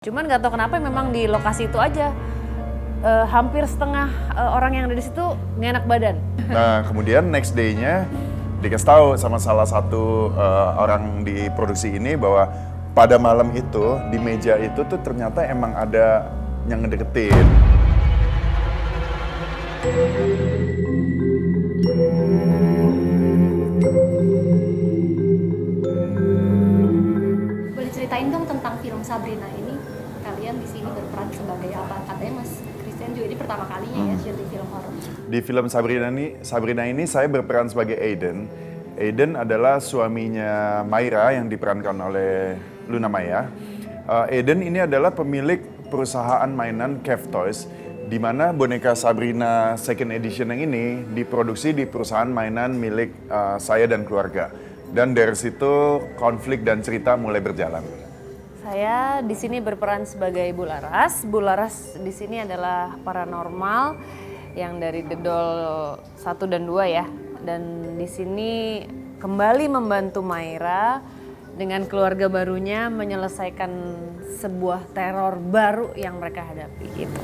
Cuman nggak tahu kenapa memang di lokasi itu aja hampir setengah orang yang ada di situ nggak enak badan. Nah kemudian next day-nya dikasih tahu sama salah satu orang di produksi ini bahwa pada malam itu di meja itu tuh ternyata emang ada yang ngedeketin. Boleh ceritain dong tentang film Sabrina ini? Kalian di sini berperan sebagai apa? Katanya Mas Christian juga ini pertama kalinya ya syuting film horor. Di film Sabrina ini saya berperan sebagai Aiden. Aiden adalah suaminya Mayra yang diperankan oleh Luna Maya. Aiden ini adalah pemilik perusahaan mainan Cave Toys, di mana boneka Sabrina Second Edition yang ini diproduksi di perusahaan mainan milik saya dan keluarga. Dan dari situ konflik dan cerita mulai berjalan. Saya di sini berperan sebagai Bu Laras. Bu Laras di sini adalah paranormal yang dari The Doll 1 dan 2 ya. Dan di sini kembali membantu Mayra dengan keluarga barunya menyelesaikan sebuah teror baru yang mereka hadapi gitu.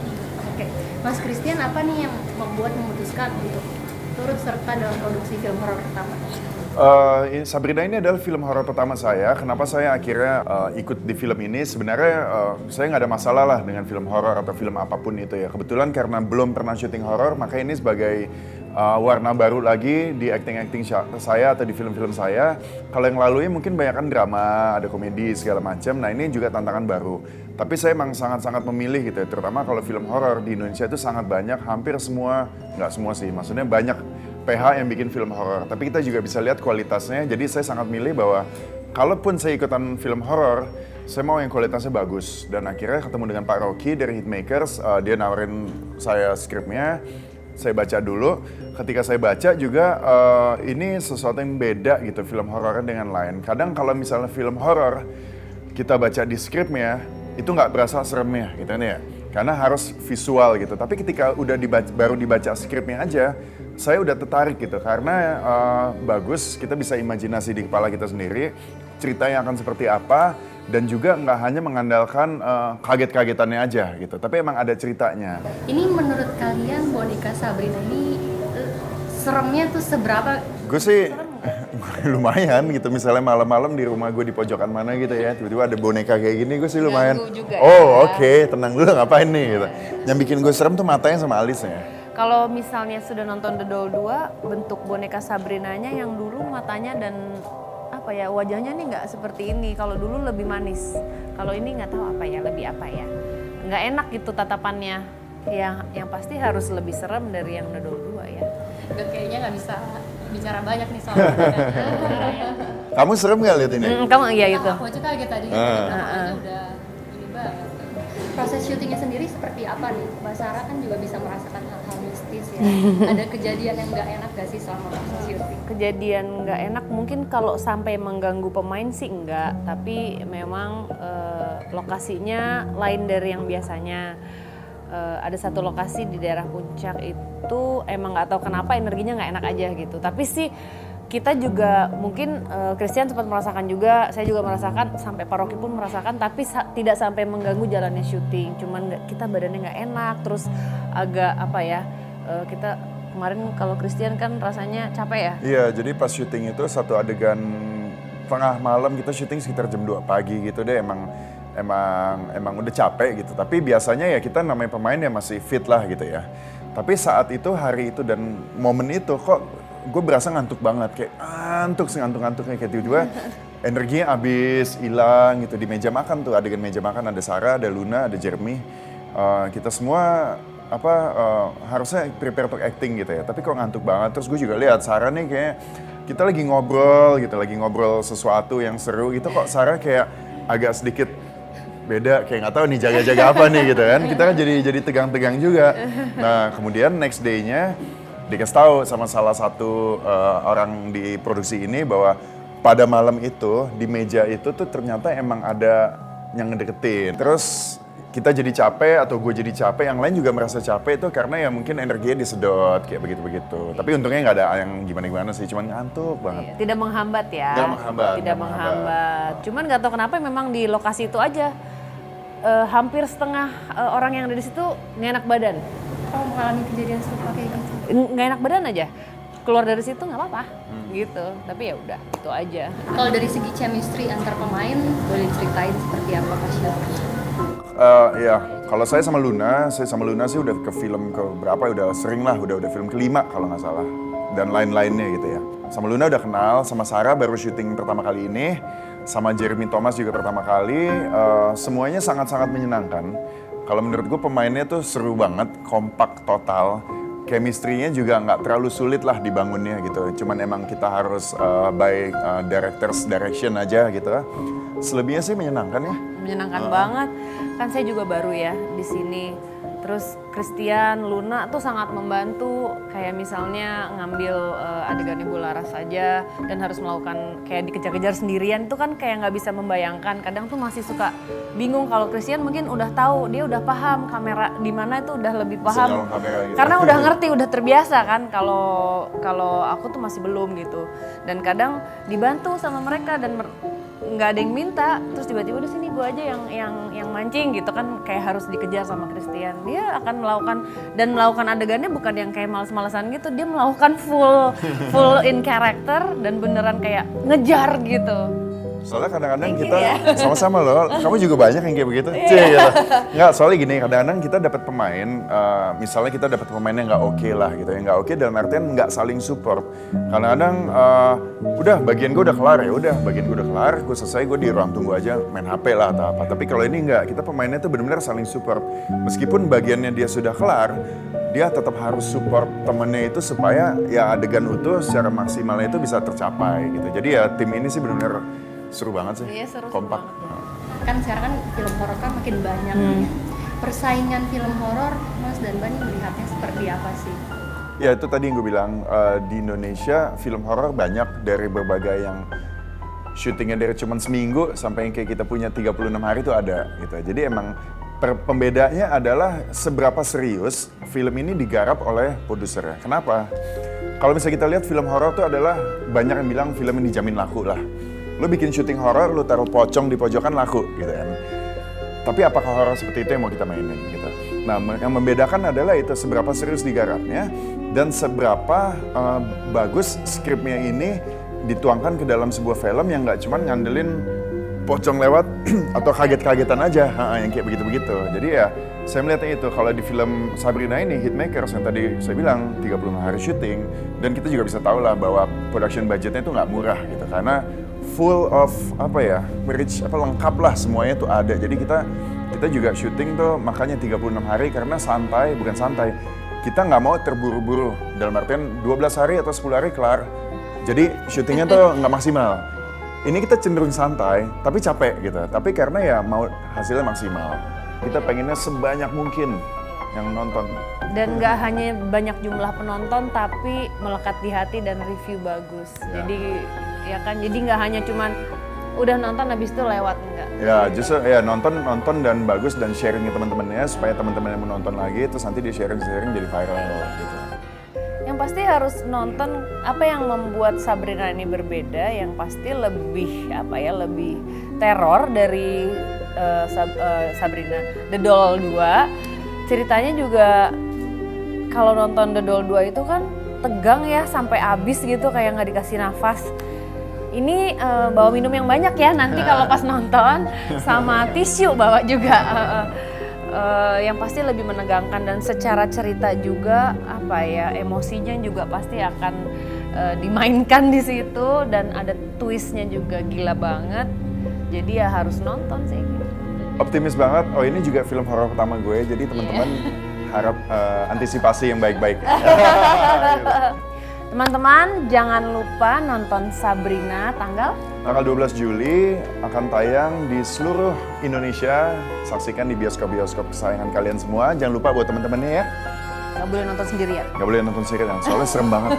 Oke, Mas Christian apa nih yang memutuskan untuk turut serta dalam produksi film horor pertama? Sabrina ini adalah film horor pertama saya. Kenapa saya akhirnya ikut di film ini? Sebenarnya saya nggak ada masalah lah dengan film horor atau film apapun itu ya. Kebetulan karena belum pernah syuting horor, maka ini sebagai warna baru lagi di acting saya atau di film-film saya. Kalau yang lalunya mungkin banyak drama, ada komedi segala macam. Nah ini juga tantangan baru. Tapi saya emang sangat-sangat memilih gitu ya. Terutama kalau film horor di Indonesia itu sangat banyak, hampir semua, nggak semua sih. Maksudnya banyak PH yang bikin film horor, tapi kita juga bisa lihat kualitasnya. Jadi saya sangat milih bahwa kalaupun saya ikutan film horor, saya mau yang kualitasnya bagus. Dan akhirnya ketemu dengan Pak Rocky dari Hitmakers, dia nawarin saya skripnya, saya baca dulu. Ketika saya baca juga ini sesuatu yang beda gitu film horornya dengan lain. Kadang kalau misalnya film horor kita baca di skripnya itu nggak berasa seremnya gitu kan ya, karena harus visual gitu. Tapi ketika udah baru dibaca skripnya aja, saya udah tertarik gitu karena bagus, kita bisa imajinasi di kepala kita sendiri cerita yang akan seperti apa, dan juga nggak hanya mengandalkan kaget-kagetannya aja gitu, tapi emang ada ceritanya. Ini menurut kalian boneka Sabrina ini seremnya tuh seberapa? Gue sih lumayan gitu, misalnya malam-malam di rumah gue di pojokan mana gitu ya, tiba-tiba ada boneka kayak gini, gue sih lumayan. Juga, oh ya. Oke, tenang dulu, ngapain nih gitu. Yang bikin gue serem tuh matanya sama alisnya. Kalau misalnya sudah nonton The Doll 2, bentuk boneka Sabrinanya yang dulu matanya dan apa ya, wajahnya nih nggak seperti ini. Kalau dulu lebih manis, kalau ini nggak tahu apa ya, lebih apa ya, nggak enak gitu tatapannya. Yang pasti harus lebih serem dari yang The Doll 2 ya. Udah kayaknya nggak bisa bicara banyak nih soal Kamu serem nggak lihat ini? Kamu iya itu. Aku aja kaget tadi, aja udah ini banget. Proses syutingnya sendiri seperti apa nih? Mbak Sarah kan juga bisa merasakan hal-hal mistis ya. Ada kejadian yang nggak enak gak sih selama proses syuting? Kejadian nggak enak mungkin kalau sampai mengganggu pemain sih enggak, tapi memang lokasinya lain dari yang biasanya. Ada satu lokasi di daerah puncak itu emang nggak tahu kenapa energinya nggak enak aja gitu. Tapi sih kita juga mungkin Christian sempat merasakan juga, saya juga merasakan, sampai Pak Rocky pun merasakan, tapi tidak sampai mengganggu jalannya syuting. Cuman kita badannya nggak enak, terus agak apa ya, kita kemarin kalau Christian kan rasanya capek ya. Iya, jadi pas syuting itu satu adegan tengah malam, kita syuting sekitar jam 2 pagi gitu deh, emang udah capek gitu. Tapi biasanya ya kita namanya pemain ya masih fit lah gitu ya. Tapi saat itu, hari itu dan momen itu kok gue berasa ngantuk banget, kayak ngantuk-ngantuknya, kayak tiba-tiba energinya habis, hilang gitu. Di meja makan tuh, adegan meja makan ada Sarah, ada Luna, ada Jeremy. Kita semua harusnya prepare untuk acting gitu ya, tapi kok ngantuk banget. Terus gue juga lihat Sarah nih kayak kita lagi ngobrol sesuatu yang seru gitu, kok Sarah kayak agak sedikit beda, kayak nggak tahu nih jaga-jaga apa nih gitu kan. Kita kan jadi tegang-tegang juga. Nah kemudian next day-nya dikasih tahu sama salah satu orang di produksi ini bahwa pada malam itu di meja itu tuh ternyata emang ada yang ngedeketin. Terus kita jadi capek atau gue jadi capek, yang lain juga merasa capek itu karena ya mungkin energinya disedot kayak begitu-begitu. Tapi untungnya nggak ada yang gimana-gimana sih, cuman ngantuk banget. Tidak menghambat ya. Tidak menghambat. Cuman nggak tahu kenapa memang di lokasi itu aja hampir setengah orang yang ada di situ nggak enak badan. Oh, mengalami kejadian serupa kayak gitu. Nggak enak badan aja. Keluar dari situ nggak apa-apa gitu. Tapi ya udah itu aja. Kalau dari segi chemistry antar pemain, boleh ceritain seperti apa Kak Syil? Ya, kalau saya sama Luna sih udah ke film ke berapa, udah sering lah, udah film kelima kalau nggak salah. Dan lain-lainnya gitu ya. Sama Luna udah kenal, sama Sarah baru syuting pertama kali ini, sama Jeremy Thomas juga pertama kali. Semuanya sangat-sangat menyenangkan. Kalau menurut gue pemainnya tuh seru banget, kompak total. Chemistry-nya juga nggak terlalu sulit lah dibangunnya gitu. Cuman emang kita harus by director's direction aja gitu. Selebihnya sih menyenangkan ya. Menyenangkan banget. Kan saya juga baru ya di sini. Terus Christian, Luna tuh sangat membantu. Kayak misalnya ngambil adegan Ibu Laras saja dan harus melakukan kayak dikejar-kejar sendirian itu kan kayak nggak bisa membayangkan. Kadang tuh masih suka bingung. Kalau Christian mungkin udah tahu, dia udah paham kamera di mana itu udah lebih paham. Gitu. Karena udah ngerti, udah terbiasa kan. Kalau aku tuh masih belum gitu. Dan kadang dibantu sama mereka dan nggak ada yang minta, terus tiba-tiba di sini gue aja yang mancing gitu kan, kayak harus dikejar sama Christian. Dia akan melakukan adegannya bukan yang kayak males-malesan gitu, dia melakukan full in character dan beneran kayak ngejar gitu. Soalnya kadang-kadang Thank you kita ya. sama-sama loh, kamu juga banyak yang kayak begitu. Cie, gitu. Nggak, soalnya gini, kadang-kadang kita dapat pemain, misalnya kita dapat pemain yang nggak oke lah gitu, yang nggak oke dalam artian nggak saling support. Kadang-kadang udah bagian gue udah kelar ya, udah bagian gue udah kelar, gue selesai, gue di ruang tunggu aja main HP lah atau apa. Tapi kalau ini nggak, kita pemainnya tuh benar-benar saling support. Meskipun bagiannya dia sudah kelar, dia tetap harus support temennya itu supaya ya adegan utuh secara maksimalnya itu bisa tercapai gitu. Jadi ya tim ini sih benar-benar seru banget sih, Iya, seru kompak. banget. Kan sekarang kan film horor kan makin banyak. Persaingan film horor, Mas dan Bani melihatnya seperti apa sih? Ya itu tadi yang gue bilang, di Indonesia film horor banyak dari berbagai yang syutingnya dari cuman seminggu sampai yang kayak kita punya 36 hari itu ada gitu. Jadi emang pembedanya adalah seberapa serius film ini digarap oleh produsernya. Kenapa? Kalau misalnya kita lihat film horor itu adalah banyak yang bilang film ini dijamin laku lah. Lo bikin syuting horor, lo taruh pocong di pojokan laku gitu kan. Tapi apakah horor seperti itu yang mau kita mainin gitu. Nah, yang membedakan adalah itu seberapa serius digarapnya dan seberapa bagus skripnya ini dituangkan ke dalam sebuah film yang nggak cuma ngandelin pocong lewat atau kaget-kagetan aja, yang kayak begitu-begitu. Jadi ya, saya melihatnya itu kalau di film Sabrina ini, Hitmakers yang tadi saya bilang 35 hari syuting, dan kita juga bisa tahu lah bahwa production budgetnya itu nggak murah gitu, karena full of lengkap lah semuanya tuh ada. Jadi kita juga syuting tuh makanya 36 hari karena bukan santai. Kita nggak mau terburu-buru dalam artian 12 hari atau 10 hari kelar. Jadi syutingnya tuh nggak maksimal. Ini kita cenderung santai tapi capek gitu. Tapi karena ya mau hasilnya maksimal. Kita pengennya sebanyak mungkin yang nonton. Dan nggak hanya banyak jumlah penonton tapi melekat di hati dan review bagus. Ya. Jadi ya kan, jadi nggak hanya cuman udah nonton habis itu lewat, enggak. Ya justru ya nonton dan bagus dan sharing ke teman-temannya supaya teman-teman yang menonton lagi terus nanti dia sharing jadi viral gitu. Yang pasti harus nonton. Apa yang membuat Sabrina ini berbeda, yang pasti lebih lebih teror dari Sabrina The Doll 2. Ceritanya juga kalau nonton The Doll 2 itu kan tegang ya sampai habis gitu, kayak nggak dikasih nafas. Ini bawa minum yang banyak ya nanti kalau pas nonton, sama tisu bawa juga. Yang pasti lebih menegangkan dan secara cerita juga emosinya juga pasti akan dimainkan di situ dan ada twistnya juga gila banget. Jadi ya harus nonton sih. Optimis banget. Oh ini juga film horor pertama gue, jadi teman-teman harap antisipasi yang baik-baik. Teman-teman jangan lupa nonton Sabrina tanggal 12 Juli akan tayang di seluruh Indonesia. Saksikan di bioskop-bioskop kesayangan kalian semua. Jangan lupa buat teman-temannya ya. Nggak boleh nonton sendirian. Nggak boleh nonton sendirian, soalnya serem banget.